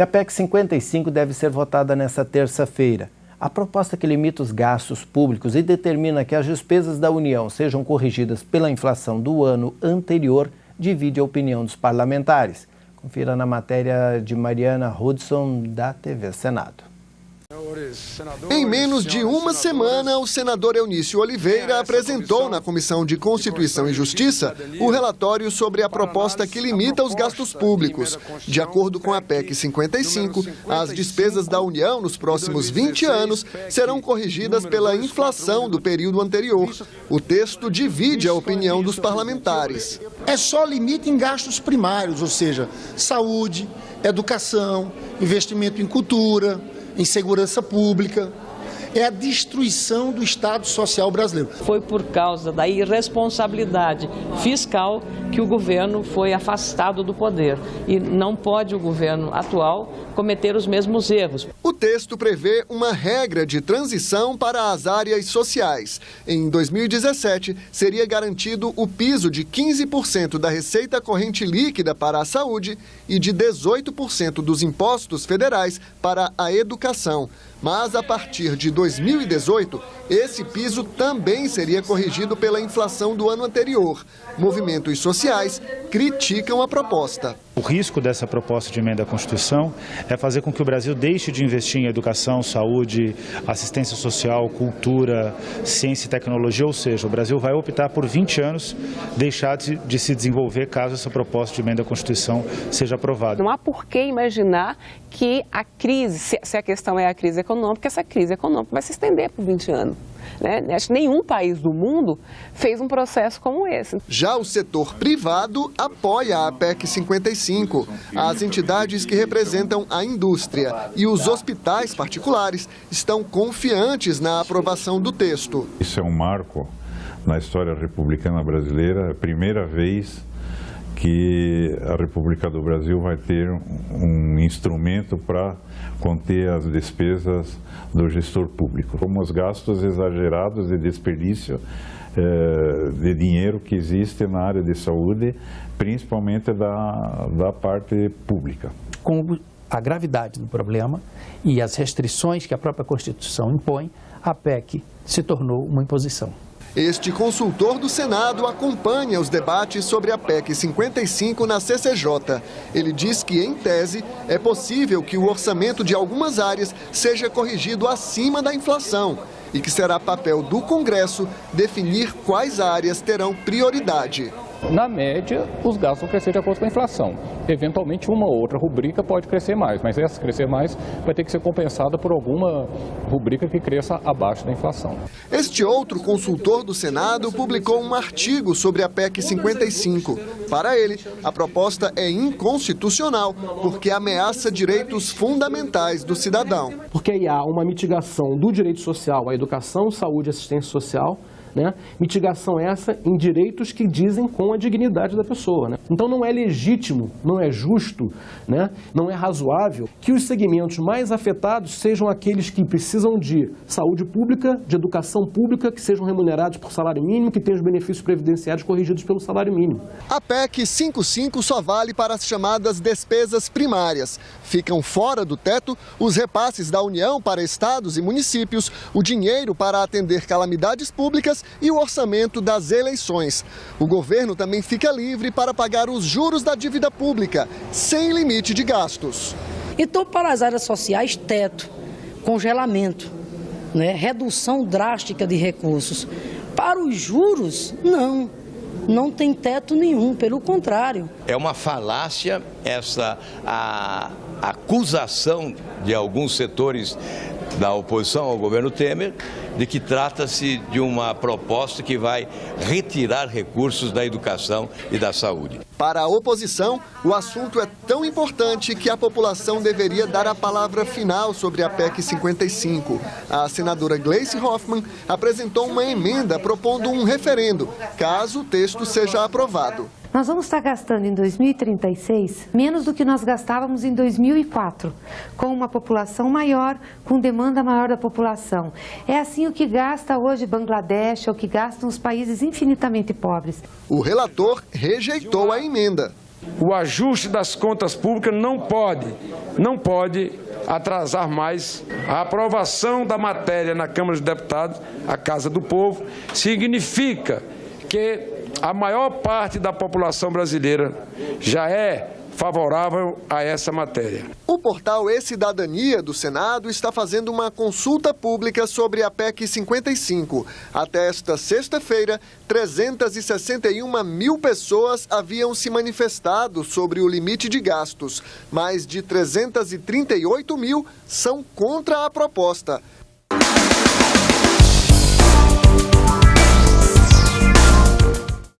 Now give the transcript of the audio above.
E a PEC 55 deve ser votada nesta terça-feira. A proposta que limita os gastos públicos e determina que as despesas da União sejam corrigidas pela inflação do ano anterior divide a opinião dos parlamentares. Confira na matéria de Mariana Hudson, da TV Senado. Em menos de uma semana, o senador Eunício Oliveira apresentou na Comissão de Constituição e Justiça o relatório sobre a proposta que limita os gastos públicos. De acordo com a PEC 55, as despesas da União nos próximos 20 anos serão corrigidas pela inflação do período anterior. O texto divide a opinião dos parlamentares. É só limite em gastos primários, ou seja, saúde, educação, investimento em cultura, em segurança pública. É a destruição do Estado Social brasileiro. Foi por causa da irresponsabilidade fiscal que o governo foi afastado do poder. E não pode o governo atual cometer os mesmos erros. O texto prevê uma regra de transição para as áreas sociais. Em 2017, seria garantido o piso de 15% da receita corrente líquida para a saúde e de 18% dos impostos federais para a educação. Mas, a partir de 2018, esse piso também seria corrigido pela inflação do ano anterior. Movimentos sociais criticam a proposta. O risco dessa proposta de emenda à Constituição é fazer com que o Brasil deixe de investir em educação, saúde, assistência social, cultura, ciência e tecnologia, ou seja, o Brasil vai optar por 20 anos deixar de se desenvolver caso essa proposta de emenda à Constituição seja aprovada. Não há por que imaginar que a crise, se a questão é a crise econômica, essa crise econômica vai se estender por 20 anos. Acho que nenhum país do mundo fez um processo como esse. Já o setor privado apoia a PEC 55. As entidades que representam a indústria e os hospitais particulares estão confiantes na aprovação do texto. Isso é um marco na história republicana brasileira, é a primeira vez que a República do Brasil vai ter um instrumento para conter as despesas do gestor público, como os gastos exagerados de desperdício de dinheiro que existe na área de saúde, principalmente da parte pública. Com a gravidade do problema e as restrições que a própria Constituição impõe, a PEC se tornou uma imposição. Este consultor do Senado acompanha os debates sobre a PEC 55 na CCJ. Ele diz que, em tese, é possível que o orçamento de algumas áreas seja corrigido acima da inflação e que será papel do Congresso definir quais áreas terão prioridade. Na média, os gastos vão crescer de acordo com a inflação. Eventualmente, uma ou outra rubrica pode crescer mais, mas essa crescer mais vai ter que ser compensada por alguma rubrica que cresça abaixo da inflação. Este outro consultor do Senado publicou um artigo sobre a PEC 55. Para ele, a proposta é inconstitucional porque ameaça direitos fundamentais do cidadão. Porque aí há uma mitigação do direito social à educação, saúde e assistência social, mitigação essa em direitos que dizem com a dignidade da pessoa. Então não é legítimo, não é justo, não é razoável que os segmentos mais afetados sejam aqueles que precisam de saúde pública, de educação pública, que sejam remunerados por salário mínimo, que tenham os benefícios previdenciários corrigidos pelo salário mínimo. A PEC 55 só vale para as chamadas despesas primárias. Ficam fora do teto os repasses da União para estados e municípios, o dinheiro para atender calamidades públicas e o orçamento das eleições. O governo também fica livre para pagar os juros da dívida pública, sem limite de gastos. Então, para as áreas sociais, teto, congelamento, redução drástica de recursos. Para os juros, não tem teto nenhum, pelo contrário. É uma falácia essa a acusação de alguns setores da oposição ao governo Temer de que trata-se de uma proposta que vai retirar recursos da educação e da saúde. Para a oposição, o assunto é tão importante que a população deveria dar a palavra final sobre a PEC 55. A senadora Gleice Hoffmann apresentou uma emenda propondo um referendo, caso o texto seja aprovado. Nós vamos estar gastando em 2036 menos do que nós gastávamos em 2004, com uma população maior, com demanda maior da população. É assim o que gasta hoje Bangladesh, é o que gastam os países infinitamente pobres. O relator rejeitou a emenda. O ajuste das contas públicas não pode atrasar mais. A aprovação da matéria na Câmara dos Deputados, a Casa do Povo, significa que a maior parte da população brasileira já é favorável a essa matéria. O portal E-Cidadania do Senado está fazendo uma consulta pública sobre a PEC 55. Até esta sexta-feira, 361 mil pessoas haviam se manifestado sobre o limite de gastos. Mais de 338 mil são contra a proposta.